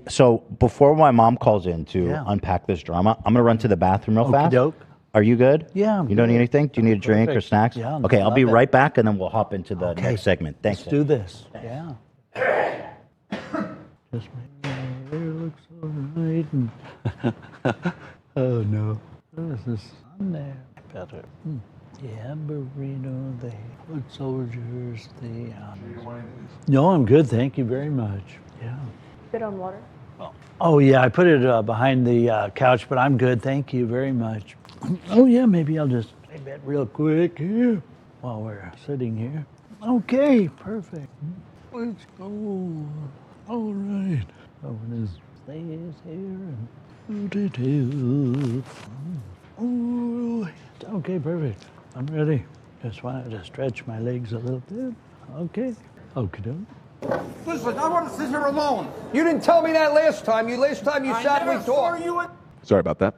So before my mom calls in to unpack this drama, I'm gonna run to the bathroom real fast. Okey-doke. Are you good? Yeah, I'm You don't need good. anything? Do you need a drink or Perfect. snacks? Yeah, Okay, I'll be love it. right back, and then we'll hop into the next segment. Thanks. Let's do this. Yeah. Just make your hair look so right. And oh no, this is on there. Better. Yeah, burrito, the foot soldiers, the. No, I'm good. Thank you very much. Yeah. Good on water? Oh yeah, I put it behind the couch, but I'm good. Thank you very much. Oh yeah, maybe I'll just say that real quick here while we're sitting here. Okay, perfect. Let's go. All right. Open his face here and oh, okay, perfect. I'm ready. Just wanted to stretch my legs a little bit. Okay. Okay. Listen, I want to sit here alone. You didn't tell me that last time. Last time you sat and we talked. Sorry about that.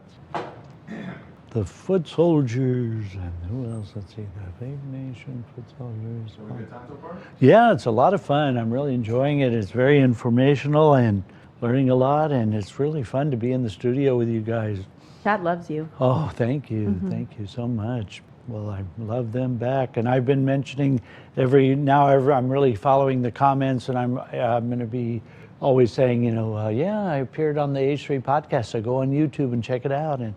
The foot soldiers and who else? Let's see, the Vape Nation foot soldiers. Have a good time so far? Yeah, it's a lot of fun. I'm really enjoying it. It's very informational and learning a lot, and it's really fun to be in the studio with you guys. Chad loves you. Oh, thank you. Thank you so much. Well, I love them back, and I've been mentioning I'm really following the comments, and I'm going to be always saying, yeah, I appeared on the H3 podcast, so go on YouTube and check it out, and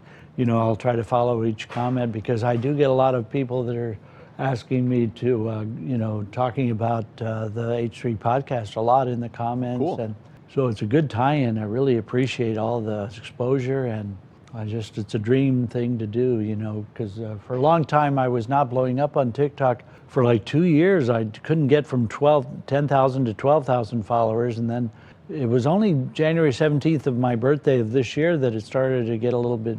I'll try to follow each comment because I do get a lot of people that are asking me to, talking about the H3 podcast a lot in the comments, Cool. and so it's a good tie-in. I really appreciate all the exposure, and it's a dream thing to do, because for a long time I was not blowing up on TikTok. For like 2 years, I couldn't get from 10,000 to 12,000 followers. And then it was only January 17th of my birthday of this year that it started to get a little bit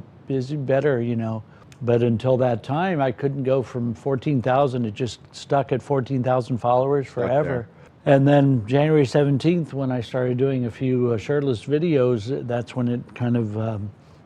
better. But until that time, I couldn't go from 14,000. It just stuck at 14,000 followers forever. And then January 17th, when I started doing a few shirtless videos, that's when it kind of,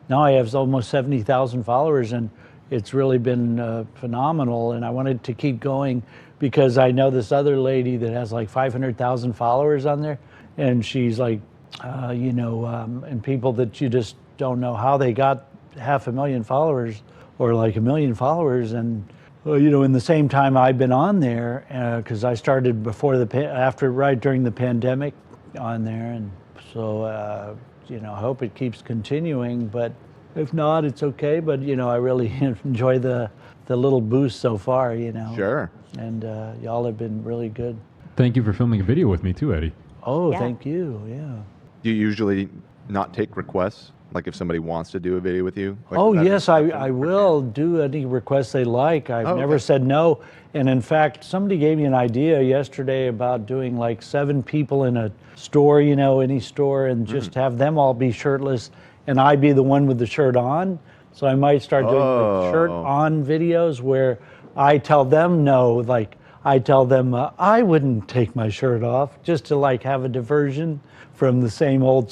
now I have almost 70,000 followers, and it's really been phenomenal. And I wanted to keep going because I know this other lady that has like 500,000 followers on there, and she's like, and people that you just don't know how they got 500,000 followers or like 1 million followers. And in the same time I've been on there, because I started right during the pandemic on there, and so. I hope it keeps continuing, but if not, it's okay. But, I really enjoy the little boost so far, Sure. And y'all have been really good. Thank you for filming a video with me too, Eddie. Oh, Yeah. Thank you, yeah. Do you usually not take requests? Like if somebody wants to do a video with you? Like, Oh, is that yes, I will do any requests they like. I've never said no. And in fact, somebody gave me an idea yesterday about doing like 7 people in a store, any store, and just have them all be shirtless and I be the one with the shirt on. So I might start doing like shirt on videos where I tell them no, like I tell them I wouldn't take my shirt off, just to like have a diversion from the same old,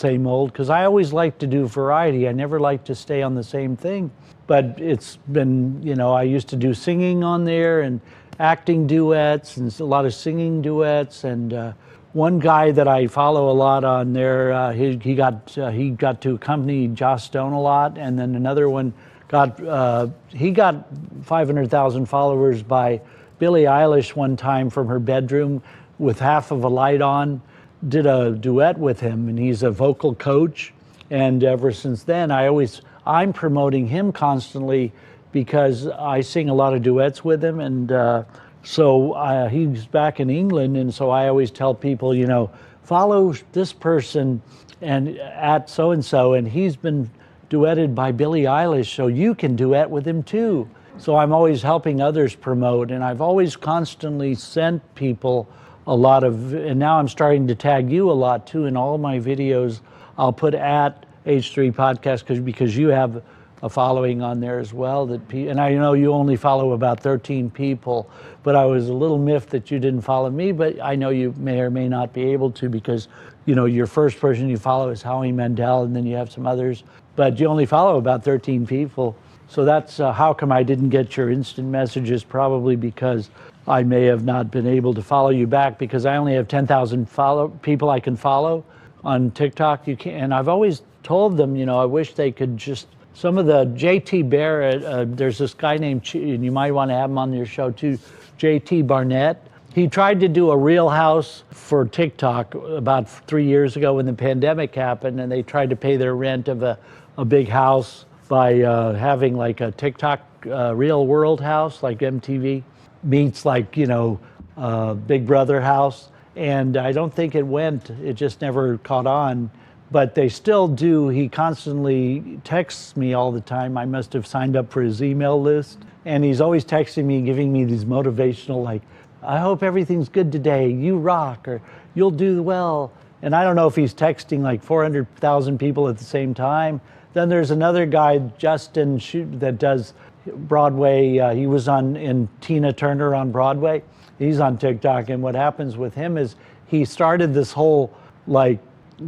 because I always like to do variety. I never like to stay on the same thing. But it's been, I used to do singing on there and acting duets and a lot of singing duets. And one guy that I follow a lot on there, he got to accompany Joss Stone a lot. And then another one he got 500,000 followers by Billie Eilish one time from her bedroom with half of a light on. Did a duet with him, and he's a vocal coach. And ever since then, I'm promoting him constantly because I sing a lot of duets with him. And so he's back in England, and so I always tell people, follow this person and at so-and-so, and he's been duetted by Billie Eilish, so you can duet with him too. So I'm always helping others promote, and I've always constantly sent people a lot of, and now I'm starting to tag you a lot too in all my videos. I'll put at H3 Podcast because you have a following on there as well. And I know you only follow about 13 people, but I was a little miffed that you didn't follow me, but I know you may or may not be able to because, your first person you follow is Howie Mandel, and then you have some others, but you only follow about 13 people. So that's how come I didn't get your instant messages, probably because I may have not been able to follow you back because I only have 10,000 people I can follow on TikTok. You can, and I've always told them, you know, I wish they could just, some of the JT Barrett, there's this guy named, and you might want to have him on your show too, JT Barnett. He tried to do a Real House for TikTok about 3 years ago when the pandemic happened, and they tried to pay their rent of a big house by having like a TikTok Real World house, like MTV meets like, you know, Big Brother house. And I don't think it went, it just never caught on. But they still do, he constantly texts me all the time. I must have signed up for his email list. And he's always texting me, giving me these motivational, like, I hope everything's good today, you rock, or you'll do well. And I don't know if he's texting like 400,000 people at the same time. Then there's another guy, Justin, that does Broadway. He was in Tina Turner on Broadway. He's on TikTok, and what happens with him is he started this whole like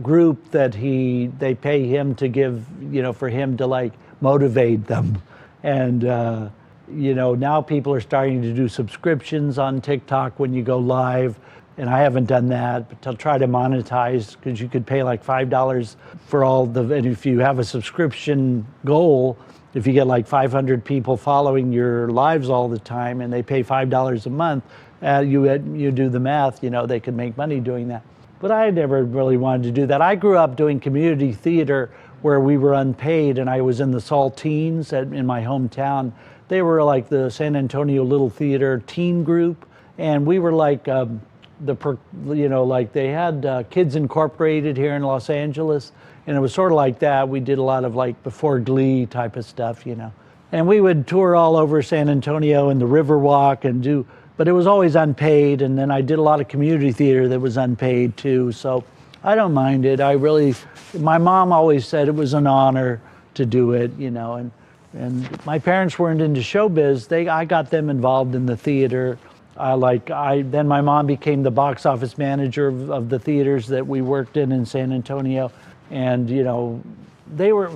group that they pay him to give, you know, for him to like motivate them. And you know, now people are starting to do subscriptions on TikTok when you go live, and I haven't done that, but to try to monetize, because you could pay like $5 for and if you have a subscription goal, if you get like 500 people following your lives all the time and they pay $5 a month, you do the math, you know, they could make money doing that. But I never really wanted to do that. I grew up doing community theater where we were unpaid, and I was in the Saltines in my hometown. They were like the San Antonio Little Theater teen group, and we were like you know, like they had Kids Incorporated here in Los Angeles, and it was sort of like that. We did a lot of like before Glee type of stuff, you know. And we would tour all over San Antonio and the Riverwalk but it was always unpaid. And then I did a lot of community theater that was unpaid too. So I don't mind it. My mom always said it was an honor to do it, you know, and my parents weren't into showbiz. I got them involved in the theater. Then my mom became the box office manager of the theaters that we worked in San Antonio. And, you know,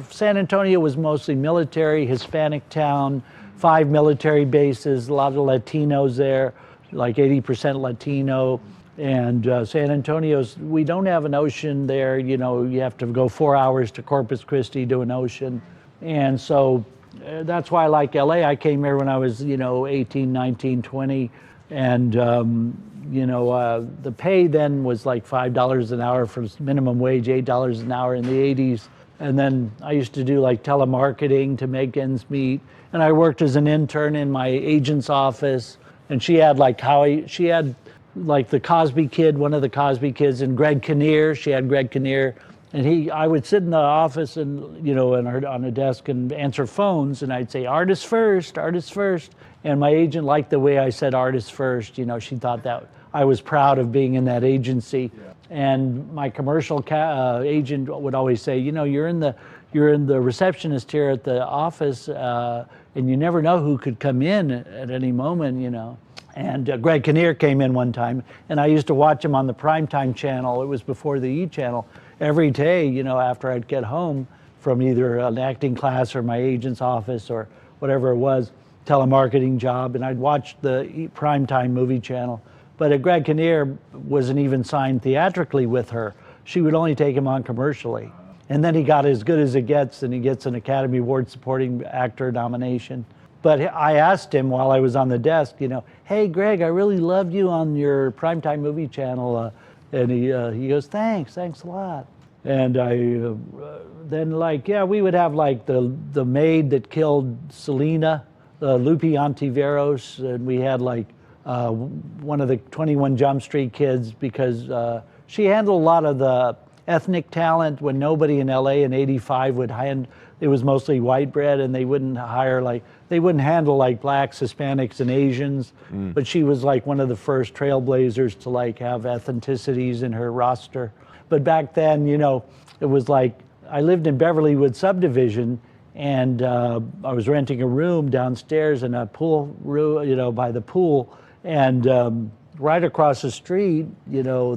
San Antonio was mostly military, Hispanic town, 5 military bases, a lot of Latinos there, like 80% Latino. And San Antonio's, we don't have an ocean there. You know, you have to go 4 hours to Corpus Christi to an ocean. And so that's why I like LA. I came here when I was, you know, 18, 19, 20. And, you know, the pay then was like $5 an hour for minimum wage, $8 an hour in the 80s. And then I used to do like telemarketing to make ends meet. And I worked as an intern in my agent's office. And she had like the Cosby Kid, one of the Cosby kids, and Greg Kinnear. She had Greg Kinnear. And I would sit in the office and, you know, on a desk and answer phones. And I'd say, artists first, artists first. And my agent liked the way I said artists first. You know, she thought that I was proud of being in that agency. Yeah. And my commercial agent would always say, you know, you're in the receptionist here at the office, and you never know who could come in at any moment, you know. And Greg Kinnear came in one time, and I used to watch him on the primetime channel. It was before the E! Channel. Every day, you know, after I'd get home from either an acting class or my agent's office or whatever it was, telemarketing job, and I'd watch the primetime movie channel. But Greg Kinnear wasn't even signed theatrically with her. She would only take him on commercially. And then he got As Good as It Gets, and he gets an Academy Award supporting actor nomination. But I asked him while I was on the desk, you know, hey, Greg, I really loved you on your primetime movie channel. And he goes, thanks a lot. And then like, yeah, we would have like the maid that killed Selena, Lupe Ontiveros, and we had like one of the 21 Jump Street kids, because she handled a lot of the ethnic talent when nobody in LA in 85 would it was mostly white bread, and they wouldn't handle like blacks, Hispanics, and Asians. But she was like one of the first trailblazers to like have ethnicities in her roster. But back then, you know, it was like, I lived in Beverlywood subdivision, and I was renting a room downstairs in a pool room, you know, by the pool. And right across the street, you know,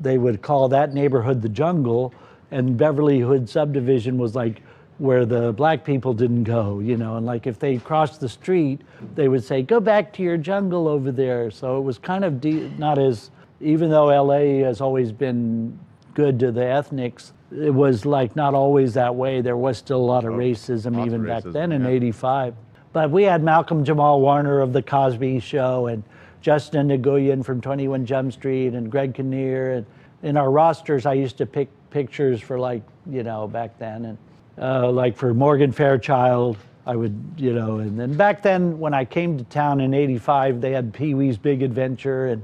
they would call that neighborhood the jungle, and Beverlywood subdivision was like where the black people didn't go, you know, and like if they crossed the street, they would say, go back to your jungle over there. So it was kind of not as, even though LA has always been good to the ethnics. It was like not always that way. There was still a lot of racism lots even of back racism, then in yeah. '85. But we had Malcolm Jamal Warner of The Cosby Show and Justin Nguyen from 21 Jump Street and Greg Kinnear. And in our rosters, I used to pick pictures for back then. And like for Morgan Fairchild, I would, and then back then when I came to town in '85, they had Pee-wee's Big Adventure and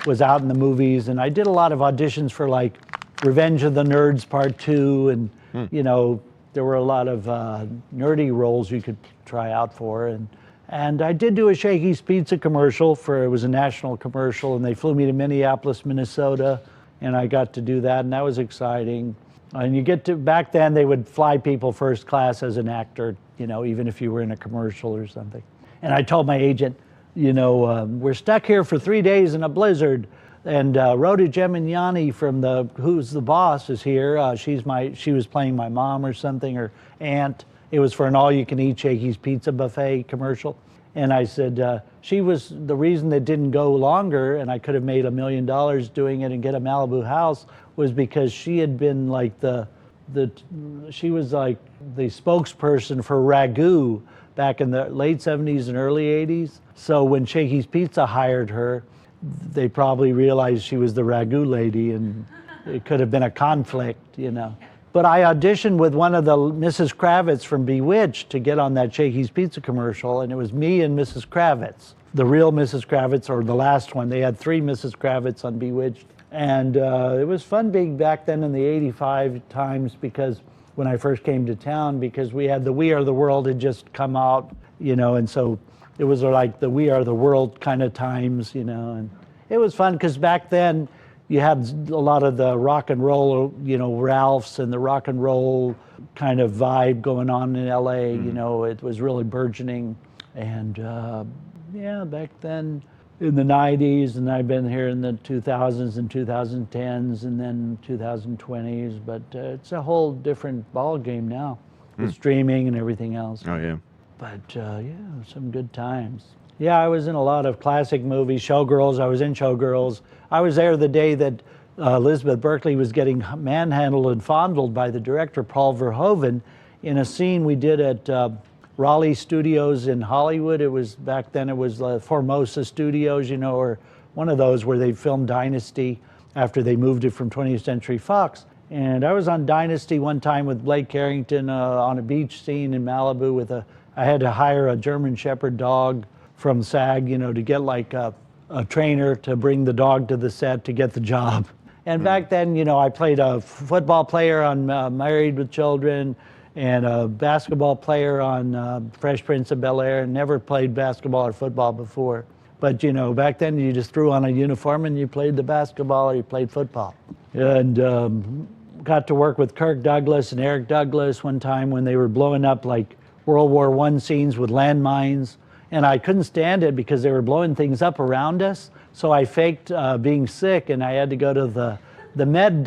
was out in the movies. And I did a lot of auditions for like Revenge of the Nerds Part 2. And, there were a lot of nerdy roles you could try out for. And I did do a Shakey's Pizza commercial it was a national commercial, and they flew me to Minneapolis, Minnesota, and I got to do that, and that was exciting. And back then they would fly people first class as an actor, even if you were in a commercial or something. And I told my agent, we're stuck here for 3 days in a blizzard, and Rhoda Gemignani from Who's the Boss is here. She was playing my mom or something, or aunt. It was for an all-you-can-eat Shakey's Pizza buffet commercial. And I said, she was the reason that didn't go longer, and I could have made $1 million doing it and get a Malibu house, was because she had been like she was like the spokesperson for Ragu back in the late 70s and early 80s. So when Shakey's Pizza hired her, they probably realized she was the Ragu lady, and it could have been a conflict, But I auditioned with one of the Mrs. Kravitz from Bewitched to get on that Shakey's Pizza commercial, and it was me and Mrs. Kravitz, the real Mrs. Kravitz, or the last one. They had 3 Mrs. Kravitz on Bewitched. And it was fun being back then in the '85 times, because when I first came to town, because we had the We Are the World had just come out, and so it was like the We Are the World kind of times, and it was fun because back then you had a lot of the rock and roll, Ralphs and the rock and roll kind of vibe going on in LA, it was really burgeoning. And back then in the '90s, and I've been here in the 2000s and 2010s and then 2020s, but it's a whole different ball game now with streaming and everything else. Oh, yeah. But some good times. Yeah, I was in a lot of classic movies, Showgirls. I was in Showgirls. I was there the day that Elizabeth Berkley was getting manhandled and fondled by the director, Paul Verhoeven, in a scene we did at Raleigh Studios in Hollywood. It was back then, it was Formosa Studios, or one of those where they filmed Dynasty after they moved it from 20th Century Fox. And I was on Dynasty one time with Blake Carrington on a beach scene in Malibu I had to hire a German Shepherd dog from SAG, to get like a trainer to bring the dog to the set to get the job. And back then, I played a football player on Married with Children and a basketball player on Fresh Prince of Bel-Air, and never played basketball or football before. But, back then you just threw on a uniform and you played the basketball or you played football. And got to work with Kirk Douglas and Eric Douglas one time when they were blowing up like World War I scenes with landmines. And I couldn't stand it because they were blowing things up around us. So I faked being sick, and I had to go to the med.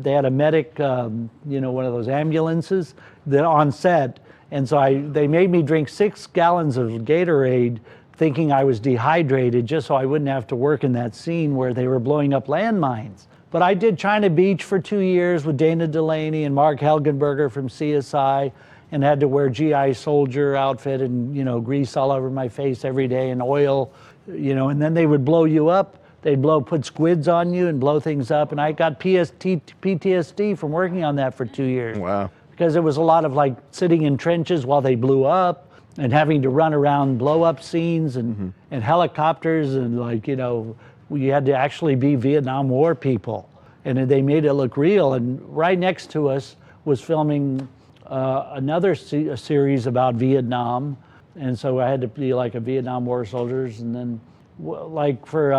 They had a medic, one of those ambulances on set. And so they made me drink 6 gallons of Gatorade, thinking I was dehydrated, just so I wouldn't have to work in that scene where they were blowing up landmines. But I did China Beach for 2 years with Dana Delaney and Mark Helgenberger from CSI, and had to wear GI soldier outfit and, grease all over my face every day and oil, and then they would blow you up. They'd put squids on you and blow things up. And I got PTSD from working on that for 2 years. Wow. Because it was a lot of like sitting in trenches while they blew up and having to run around blow up scenes and helicopters and you had to actually be Vietnam War people. And they made it look real. And right next to us was filming another series about Vietnam, and so I had to be like a Vietnam War soldiers. And then like for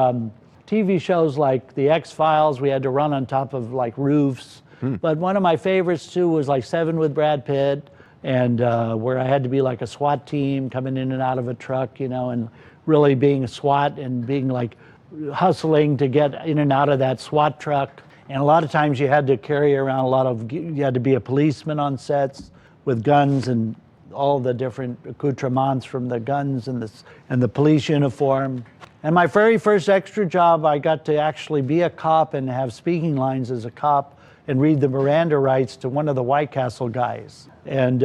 TV shows like The X-Files, we had to run on top of like roofs. But one of my favorites too was like Seven with Brad Pitt, and where I had to be like a SWAT team coming in and out of a truck, and really being a SWAT and being like hustling to get in and out of that SWAT truck. And a lot of times you had to carry around you had to be a policeman on sets with guns and all the different accoutrements from the guns and the police uniform. And my very first extra job, I got to actually be a cop and have speaking lines as a cop and read the Miranda rights to one of the White Castle guys, and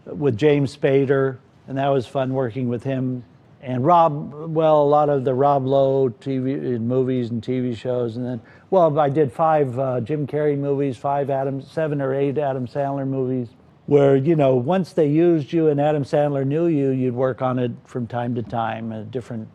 with James Spader, and that was fun working with him. And Rob, well, a lot of the Rob Lowe TV movies and TV shows, and then, well, I did 5 Jim Carrey movies, 7 or 8 Adam Sandler movies, where, you know, once they used you and Adam Sandler knew you, you'd work on it from time to time, different,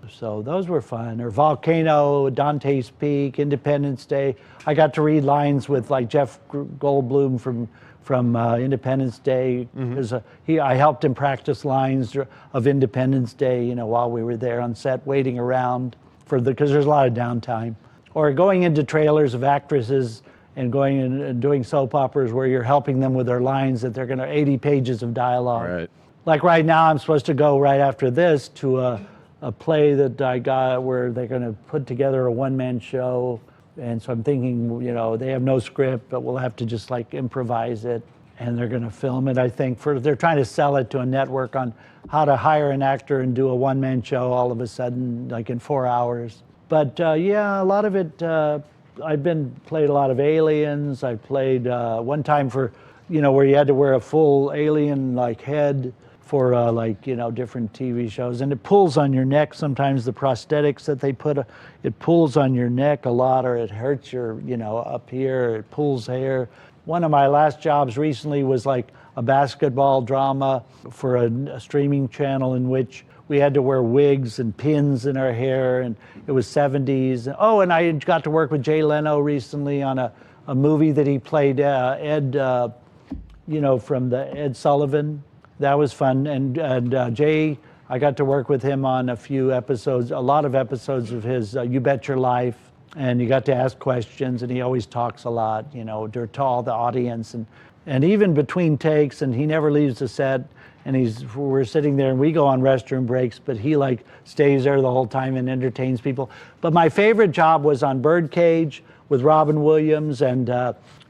so those were fun. Or Volcano, Dante's Peak, Independence Day. I got to read lines with like Jeff Goldblum from Independence Day, because I helped him practice lines of Independence Day, you know, while we were there on set waiting around because there's a lot of downtime. Or going into trailers of actresses and going and doing soap operas where you're helping them with their lines that they're 80 pages of dialogue. Right. Like right now, I'm supposed to go right after this to a play that I got where they're going to put together a one-man show. And so I'm thinking, you know, they have no script, but we'll have to just like improvise it. And they're going to film it, I think. They're trying to sell it to a network on how to hire an actor and do a one-man show all of a sudden, like in 4 hours. But yeah, a lot of it, I've played a lot of aliens. I played one time for, you know, where you had to wear a full alien like head for like, you know, different TV shows. And it pulls on your neck sometimes, the prosthetics that they put, it pulls on your neck a lot, or it hurts your, you know, up here, it pulls hair. One of my last jobs recently was like a basketball drama for a streaming channel in which we had to wear wigs and pins in our hair, and it was 70s. Oh, and I got to work with Jay Leno recently on a movie that he played Ed, you know, from the Ed Sullivan. That was fun. And Jay, I got to work with him on a few episodes, a lot of episodes of his You Bet Your Life. And you got to ask questions, and he always talks a lot, you know, to all the audience. And even between takes, and he never leaves the set. And we're sitting there and we go on restroom breaks, but he like stays there the whole time and entertains people. But my favorite job was on Birdcage with Robin Williams, and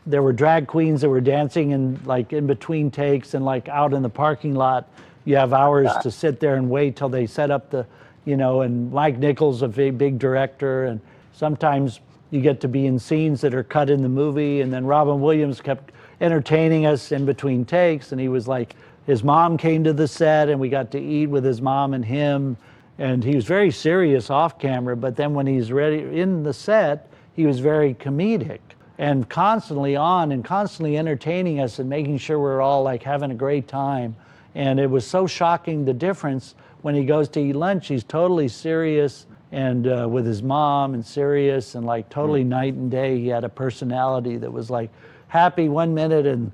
there were drag queens that were dancing in between takes, and like out in the parking lot. You have hours to sit there and wait till they set up the, you know, and Mike Nichols, a big director, and sometimes you get to be in scenes that are cut in the movie. And then Robin Williams kept entertaining us in between takes, and he was like, his mom came to the set and we got to eat with his mom and him, and he was very serious off camera, but then when he's ready in the set, he was very comedic and constantly on and constantly entertaining us and making sure we're all like having a great time. And it was so shocking, the difference when he goes to eat lunch. He's totally serious and with his mom, and serious and like totally night and day. He had a personality that was like happy one minute and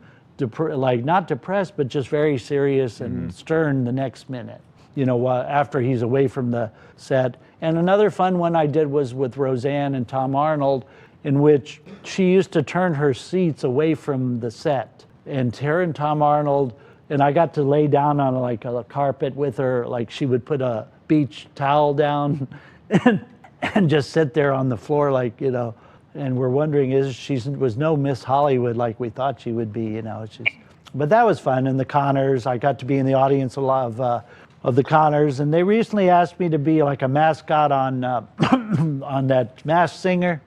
like not depressed, but just very serious and stern the next minute, you know, after he's away from the set. And another fun one I did was with Roseanne and Tom Arnold, in which she used to turn her seats away from the set. And her and Tom Arnold, and I got to lay down on like a carpet with her, like she would put a beach towel down and just sit there on the floor, like, you know. And we're wondering, she was no Miss Hollywood like we thought she would be, you know. But that was fun. And the Connors, I got to be in the audience a lot of the Connors, and they recently asked me to be like a mascot on on that Masked Singer.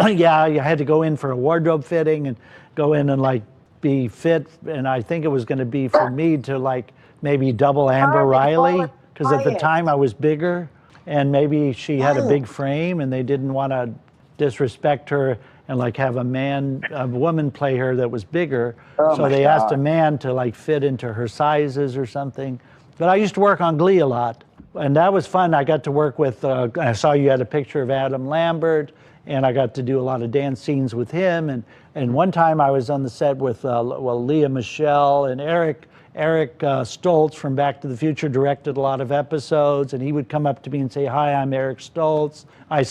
Yeah, you had to go in for a wardrobe fitting and go in and like be fit, and I think it was going to be for me to like maybe double Amber Riley, because at the time I was bigger, and maybe she had a big frame and they didn't want to disrespect her and like have a woman play her that was bigger. So they asked a man to like fit into her sizes or something. But I used to work on Glee a lot, and that was fun. I got to work with, I saw you had a picture of Adam Lambert, and I got to do a lot of dance scenes with him. And one time I was on the set with Leah Michele, and Eric Stoltz from Back to the Future directed a lot of episodes, and he would come up to me and say, "Hi, I'm Eric Stoltz." I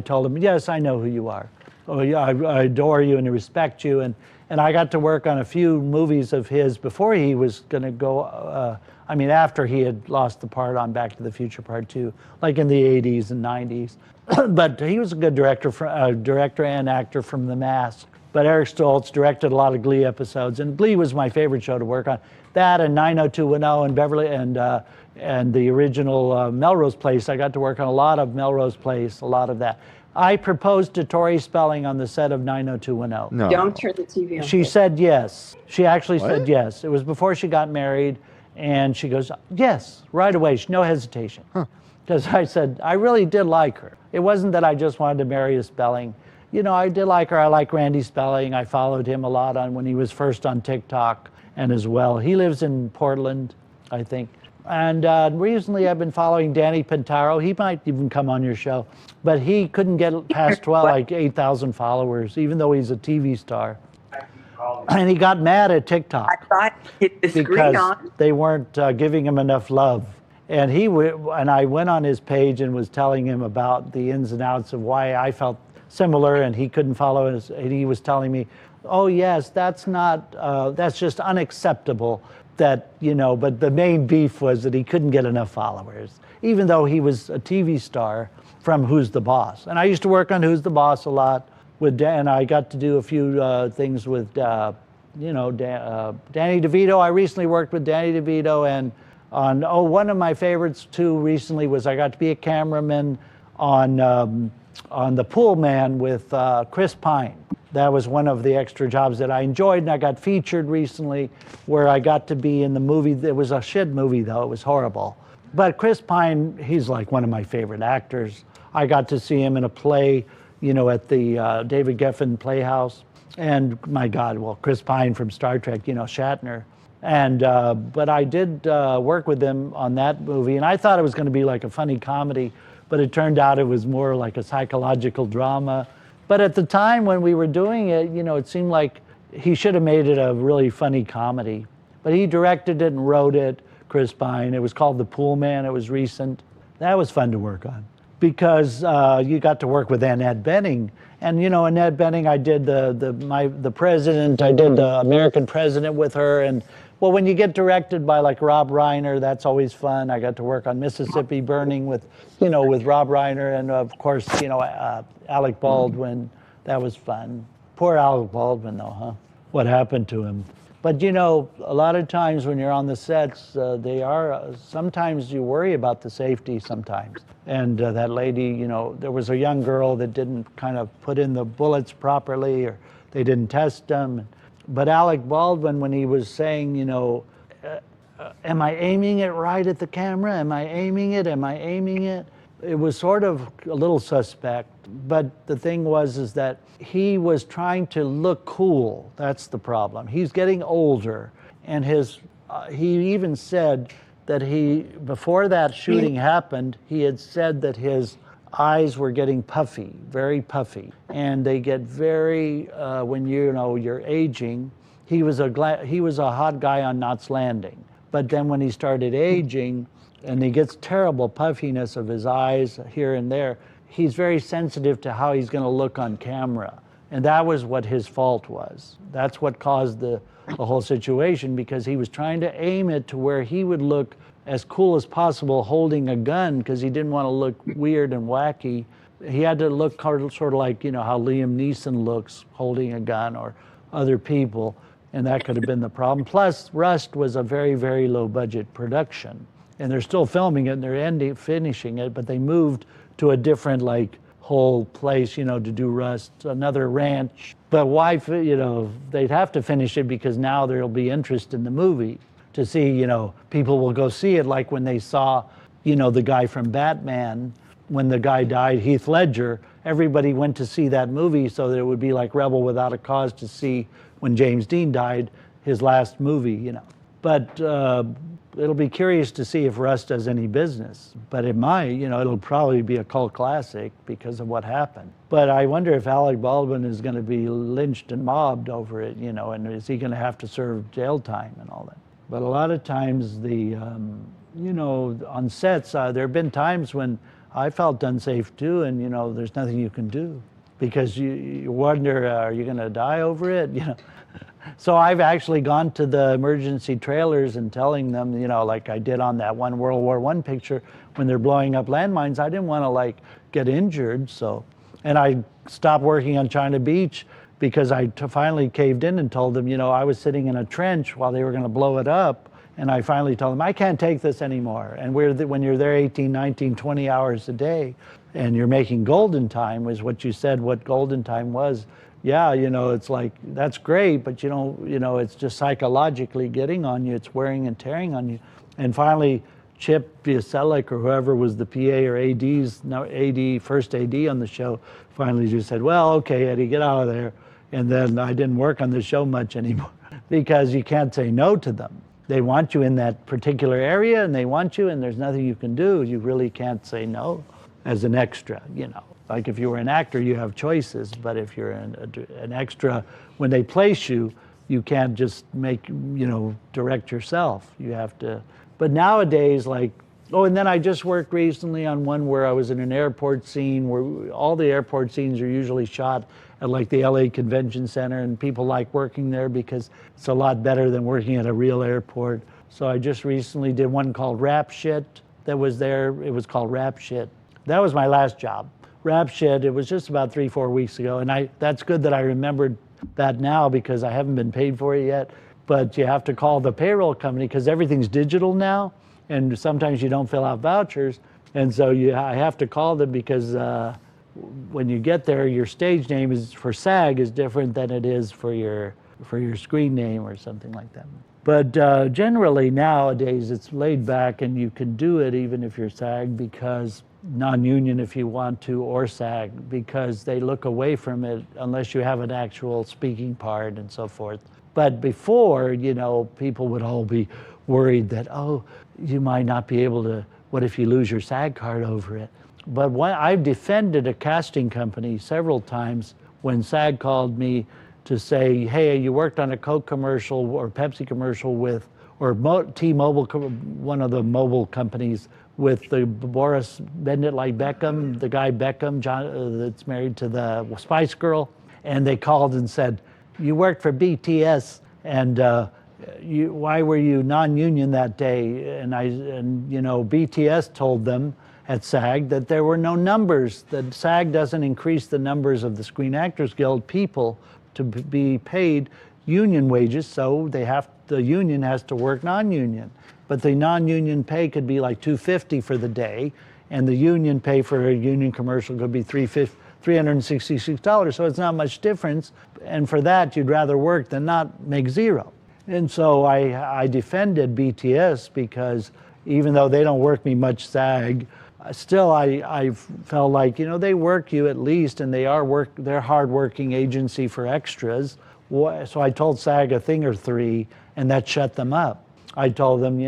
told him, "Yes, I know who you are. Oh yeah, I adore you and respect you." And I got to work on a few movies of his before he was going to go. After he had lost the part on Back to the Future Part 2, like in the 80s and 90s. But he was a good director and actor from The Mask. But Eric Stoltz directed a lot of Glee episodes, and Glee was my favorite show to work on. That and 90210 and Beverly and the original Melrose Place. I got to work on a lot of Melrose Place, a lot of that. I proposed to Tori Spelling on the set of 90210. No. Don't turn the TV on. She please. said yes. She actually What? said yes. It was before she got married, and she goes, yes, right away, no hesitation. Because I said, I really did like her. It wasn't that I just wanted to marry a Spelling. You know, I did like her. I like Randy Spelling. I followed him a lot when he was first on TikTok and as well. He lives in Portland, I think. And recently I've been following Danny Pintaro. He might even come on your show. But he couldn't get past 12, like 8,000 followers, even though he's a TV star. And he got mad at TikTok. I thought hit the screen Because on. they weren't giving him enough love. And and I went on his page and was telling him about the ins and outs of why I felt similar, and he couldn't follow us. And he was telling me, oh yes, that's just unacceptable. That, you know, but the main beef was that he couldn't get enough followers, even though he was a TV star from Who's the Boss. And I used to work on Who's the Boss a lot with Dan. I got to do a few things with, Danny DeVito. I recently worked with Danny DeVito, and one of my favorites too recently was I got to be a cameraman on The Pool Man with Chris Pine. That was one of the extra jobs that I enjoyed, and I got featured recently where I got to be in the movie. It was a shit movie, though. It was horrible. But Chris Pine, he's like one of my favorite actors. I got to see him in a play, you know, at the David Geffen Playhouse. And my God, well, Chris Pine from Star Trek, you know, Shatner. And but I did work with him on that movie, and I thought it was going to be like a funny comedy, but it turned out it was more like a psychological drama. But at the time when we were doing it, you know, it seemed like he should have made it a really funny comedy. But he directed it and wrote it, Chris Pine. It was called The Pool Man. It was recent. That was fun to work on because you got to work with Annette Bening. And, you know, Annette Bening, I did the president. I did the American president with her. And, well, when you get directed by like Rob Reiner, that's always fun. I got to work on Mississippi Burning with Rob Reiner, and of course, you know, Alec Baldwin. That was fun. Poor Alec Baldwin, though, huh? What happened to him? But you know, a lot of times when you're on the sets, sometimes you worry about the safety sometimes. And that lady, you know, there was a young girl that didn't kind of put in the bullets properly, or they didn't test them. But Alec Baldwin, when he was saying, you know, am I aiming it right at the camera? Am I aiming it? Am I aiming it? It was sort of a little suspect. But the thing was that he was trying to look cool. That's the problem. He's getting older. And he even said that before that shooting happened, he had said that his eyes were getting puffy, very puffy, and they get very when you're aging. He was a hot guy on Knots Landing, but then when he started aging, and he gets terrible puffiness of his eyes here and there, he's very sensitive to how he's going to look on camera, and that was what his fault was. That's what caused the whole situation, because he was trying to aim it to where he would look as cool as possible holding a gun, because he didn't want to look weird and wacky. He had to look sort of like, you know, how Liam Neeson looks holding a gun, or other people, and that could have been the problem. Plus, Rust was a very, very low budget production, and they're still filming it, and they're finishing it, but they moved to a different whole place, you know, to do Rust, another ranch. But why, you know, they'd have to finish it because now there'll be interest in the movie. To see, you know, people will go see it, like when they saw, you know, the guy from Batman, when the guy died, Heath Ledger, everybody went to see that movie so that it would be like Rebel Without a Cause to see when James Dean died, his last movie, you know. But it'll be curious to see if Rust does any business. But it might, you know, it'll probably be a cult classic because of what happened. But I wonder if Alec Baldwin is going to be lynched and mobbed over it, you know, and is he going to have to serve jail time and all that? But a lot of times you know, on sets, there have been times when I felt unsafe too, and you know, there's nothing you can do because you wonder, are you going to die over it? You know. So I've actually gone to the emergency trailers and telling them, you know, like I did on that one World War I picture when they're blowing up landmines. I didn't want to get injured, so, and I stopped working on China Beach because I finally caved in and told them, you know, I was sitting in a trench while they were going to blow it up. And I finally told them, I can't take this anymore. And when you're there 18, 19, 20 hours a day, and you're making golden time, was what you said, what golden time was. Yeah, it's like, that's great, but it's just psychologically getting on you. It's wearing and tearing on you. And finally, Chip Biaselik or whoever was the PA or first AD on the show, finally just said, well, okay, Eddie, get out of there. And then I didn't work on the show much anymore because you can't say no to them. They want you in that particular area and they want you, and there's nothing you can do. You really can't say no as an extra, Like if you were an actor, you have choices, but if you're an extra, when they place you, you can't just direct yourself. You have to. But nowadays, and then I just worked recently on one where I was in an airport scene where all the airport scenes are usually shot at like the LA Convention Center, and people like working there because it's a lot better than working at a real airport. So I just recently did one called Rap Shit that was there. It was called Rap Shit. That was my last job. Rap Shit, it was just about 3-4 weeks ago, and that's good that I remembered that now because I haven't been paid for it yet. But you have to call the payroll company because everything's digital now, and sometimes you don't fill out vouchers, and so I have to call them because when you get there, your stage name is for SAG is different than it is for your screen name or something like that. But generally nowadays it's laid back, and you can do it even if you're SAG, because non-union if you want to, or SAG, because they look away from it unless you have an actual speaking part and so forth. But before, people would all be worried that, oh, you might not be able to, what if you lose your SAG card over it? But I've defended a casting company several times when SAG called me to say, hey, you worked on a Coke commercial or Pepsi commercial with, or T-Mobile, one of the mobile companies, with the Boris Bend It Like Beckham, the guy Beckham, John, that's married to the Spice Girl. And they called and said, you worked for BTS, and why were you non-union that day? And BTS told them at SAG that there were no numbers, that SAG doesn't increase the numbers of the Screen Actors Guild people to be paid union wages, so the union has to work non-union. But the non-union pay could be like $250 for the day, and the union pay for a union commercial could be $366, so it's not much difference. And for that, you'd rather work than not make zero. And so I defended BTS because even though they don't work me much SAG, still I felt like, they work you at least, and they're hardworking agency for extras. So I told SAG a thing or three, and that shut them up. I told them,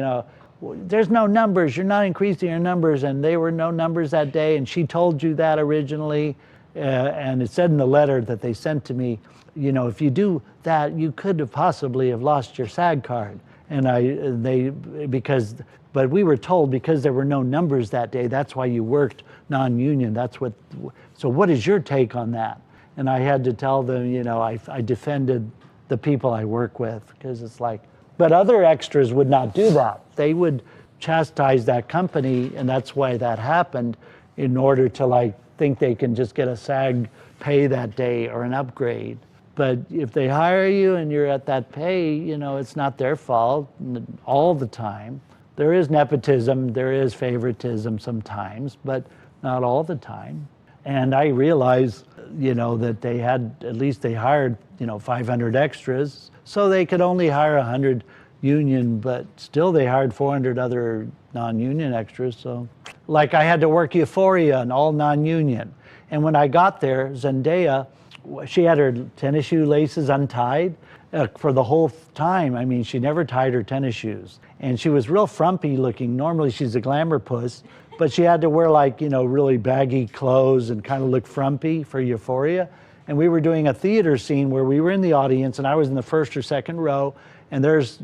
there's no numbers, you're not increasing your numbers, and there were no numbers that day, and she told you that originally, and it said in the letter that they sent to me, if you do that, you could have possibly have lost your SAG card. But we were told because there were no numbers that day, that's why you worked non-union. So what is your take on that? And I had to tell them, I defended the people I work with, because it's like, but other extras would not do that. They would chastise that company, and that's why that happened, in order to think they can just get a SAG pay that day or an upgrade. But if they hire you and you're at that pay, it's not their fault all the time. There is nepotism, there is favoritism sometimes, but not all the time. And I realized, that they hired, 500 extras, so they could only hire 100 union, but still they hired 400 other non-union extras. So, I had to work Euphoria and all non-union. And when I got there, Zendaya, she had her tennis shoe laces untied for the whole time. I mean, she never tied her tennis shoes. And she was real frumpy looking. Normally she's a glamour puss, but she had to wear really baggy clothes and kind of look frumpy for Euphoria. And we were doing a theater scene where we were in the audience, and I was in the first or second row, and there's,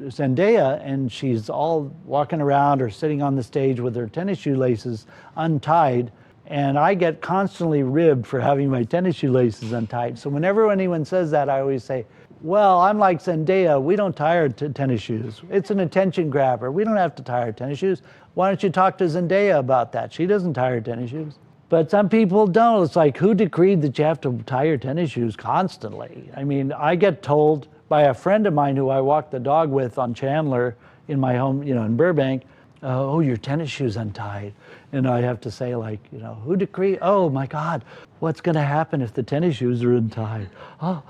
Zendaya, and she's all walking around or sitting on the stage with her tennis shoelaces untied. And I get constantly ribbed for having my tennis shoelaces untied. So whenever anyone says that, I always say, well, I'm like Zendaya, we don't tie our tennis shoes. It's an attention grabber. We don't have to tie our tennis shoes. Why don't you talk to Zendaya about that? She doesn't tie her tennis shoes. But some people don't. It's like, who decreed that you have to tie your tennis shoes constantly? I mean, I get told by a friend of mine who I walk the dog with on Chandler in my home, in Burbank, oh, your tennis shoes untied. And I have to say, like, you know, who decree? Oh my God, what's going to happen if the tennis shoes are untied? Oh.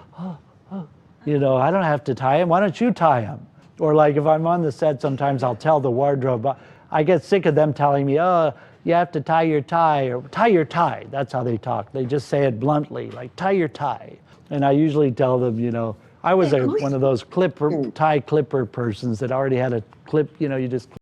You know, I don't have to tie them. Why don't you tie them? Or like if I'm on the set, sometimes I'll tell the wardrobe. I get sick of them telling me, oh, you have to tie your tie, or tie your tie. That's how they talk. They just say it bluntly, like tie your tie. And I usually tell them, you know, I was one of those tie clipper persons that already had a clip, you know, you just